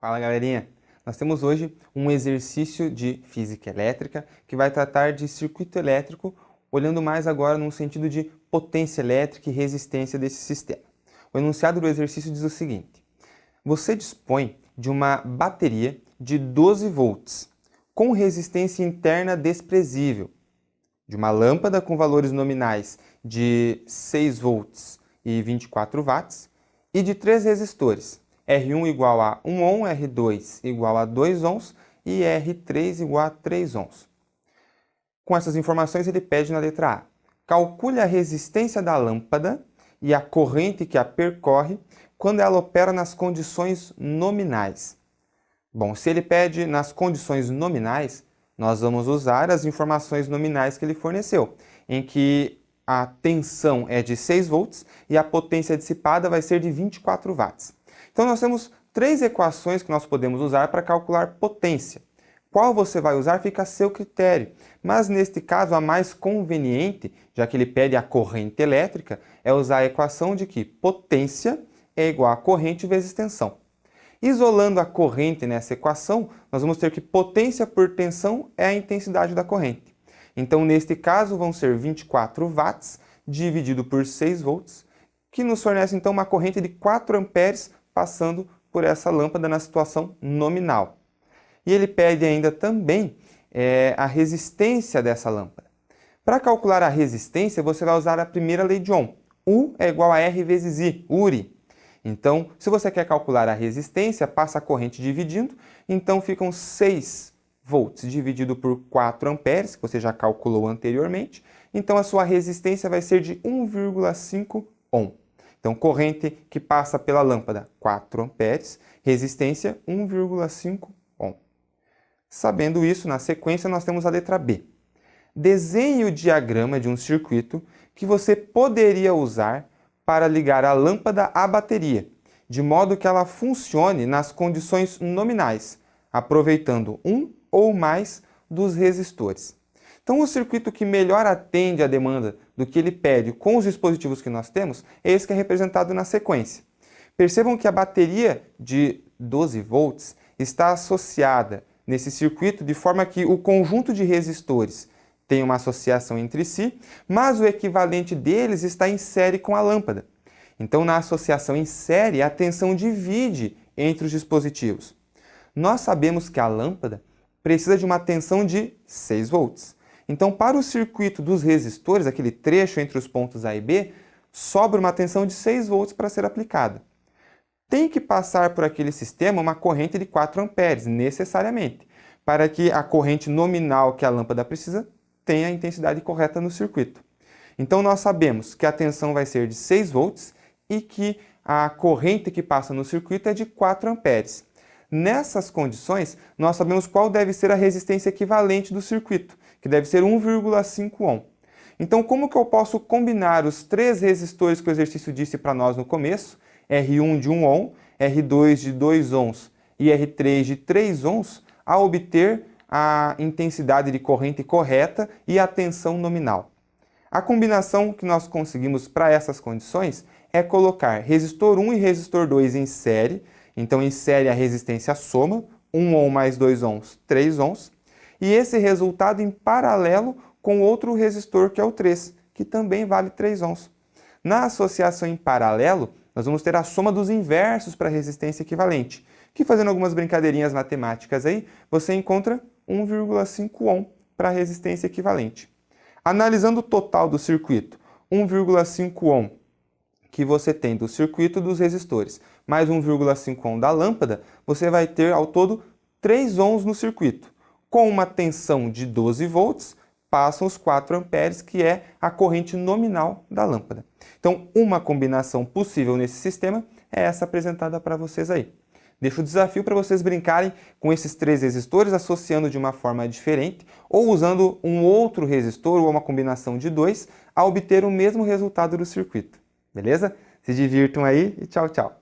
Fala, galerinha! Nós temos hoje um exercício de física elétrica que vai tratar de circuito elétrico, olhando mais agora no sentido de potência elétrica e resistência desse sistema. O enunciado do exercício diz o seguinte: você dispõe de uma bateria de 12 volts com resistência interna desprezível, de uma lâmpada com valores nominais de 6 volts e 24 watts e de 3 resistores, R1 igual a 1 ohm, R2 igual a 2 ohms e R3 igual a 3 ohms. Com essas informações, ele pede na letra A: calcule a resistência da lâmpada e a corrente que a percorre quando ela opera nas condições nominais. Bom, se ele pede nas condições nominais, nós vamos usar as informações nominais que ele forneceu, em que a tensão é de 6 volts e a potência dissipada vai ser de 24 watts. Então nós temos três equações que nós podemos usar para calcular potência. Qual você vai usar fica a seu critério, mas neste caso a mais conveniente, já que ele pede a corrente elétrica, é usar a equação de que potência é igual a corrente vezes tensão. Isolando a corrente nessa equação, nós vamos ter que potência por tensão é a intensidade da corrente. Então, neste caso, vão ser 24 watts dividido por 6 volts, que nos fornece então uma corrente de 4 amperes passando por essa lâmpada na situação nominal. E ele pede ainda também a resistência dessa lâmpada. Para calcular a resistência, você vai usar a primeira lei de Ohm. U é igual a R vezes I, URI. Então, se você quer calcular a resistência, passa a corrente dividindo, então ficam 6 volts dividido por 4 amperes, que você já calculou anteriormente, então a sua resistência vai ser de 1,5 ohm. Então, corrente que passa pela lâmpada, 4 amperes, resistência 1,5 ohm. Sabendo isso, na sequência nós temos a letra B. Desenhe o diagrama de um circuito que você poderia usar para ligar a lâmpada à bateria, de modo que ela funcione nas condições nominais, aproveitando um ou mais dos resistores. Então, o circuito que melhor atende à demanda do que ele pede com os dispositivos que nós temos é esse que é representado na sequência. Percebam que a bateria de 12 volts está associada nesse circuito de forma que o conjunto de resistores tem uma associação entre si, mas o equivalente deles está em série com a lâmpada. Então, na associação em série, a tensão divide entre os dispositivos. Nós sabemos que a lâmpada precisa de uma tensão de 6 volts. Então, para o circuito dos resistores, aquele trecho entre os pontos A e B, sobra uma tensão de 6 volts para ser aplicada. Tem que passar por aquele sistema uma corrente de 4 amperes, necessariamente, para que a corrente nominal que a lâmpada precisa tenha a intensidade correta no circuito. Então, nós sabemos que a tensão vai ser de 6 volts e que a corrente que passa no circuito é de 4 amperes. Nessas condições, nós sabemos qual deve ser a resistência equivalente do circuito, que deve ser 1,5 ohm. Então, como que eu posso combinar os três resistores que o exercício disse para nós no começo, R1 de 1 ohm, R2 de 2 ohms e R3 de 3 ohms, a obter a intensidade de corrente correta e a tensão nominal? A combinação que nós conseguimos para essas condições é colocar resistor 1 e resistor 2 em série. Então, em série, a resistência soma, 1 ohm mais 2 ohms, 3 ohms. E esse resultado em paralelo com outro resistor, que é o 3, que também vale 3 ohms. Na associação em paralelo, nós vamos ter a soma dos inversos para a resistência equivalente, que, fazendo algumas brincadeirinhas matemáticas aí, você encontra 1,5 ohm para a resistência equivalente. Analisando o total do circuito, 1,5 ohm que você tem do circuito dos resistores, mais 1,5 ohm da lâmpada, você vai ter ao todo 3 ohms no circuito. Com uma tensão de 12 volts, passam os 4 amperes, que é a corrente nominal da lâmpada. Então, uma combinação possível nesse sistema é essa apresentada para vocês aí. Deixo o desafio para vocês brincarem com esses três resistores, associando de uma forma diferente, ou usando um outro resistor ou uma combinação de dois, a obter o mesmo resultado do circuito. Beleza? Se divirtam aí e tchau, tchau!